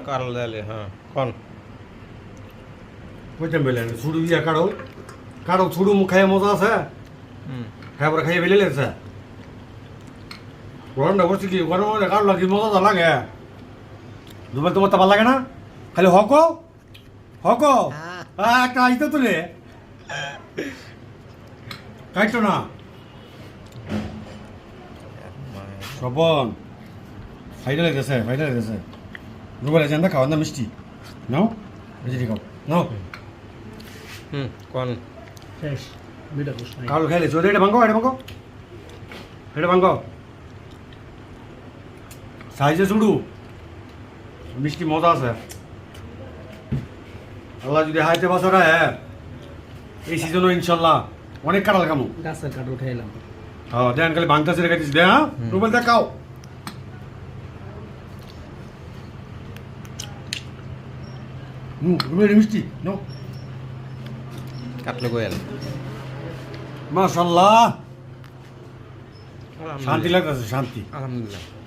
কারল দালে হ্যাঁ কোন কইতাম বেলেন ছুড়ু দিয়া কাড়ো কাড়ো ছুড়ু মুখ খাইয়া মজা আছে খাই পরে খাইয়ে বেলে লেগেছে গরমটা বসে কি গরম কারো লাগে মজা লাগে দুবার তোমার তো ভালো লাগে না খালি হক হক একটা আইতে তুলে কাইতো না সবন ফাইনাল লেগেছে রুবেল এজেন্ডা খাওয়ান না মিষ্টি নাও বেশি খাও নাও কোন শেষ দুইটা কোষ নাই কালো খাইলে চলে এটা ভাঙ্গো সাইজে চুড়ু মিষ্টি মজা আছে আল্লাহ যদি হাইতে বছর এই সিজনও ইনশাল্লাহ অনেক কাটাল কামো গাছের কাঠ উঠে এলাম হ্যাঁ দেন খালি ভাঙতে ছেড়ে খাইছিস দে হ্যাঁ রুবেল দে খাও রুবেল মিষ্টি নাও কাটলো গোয়াল মাশাল্লাহ শান্তি লাগতেছে শান্তি আলহামদুলিল্লাহ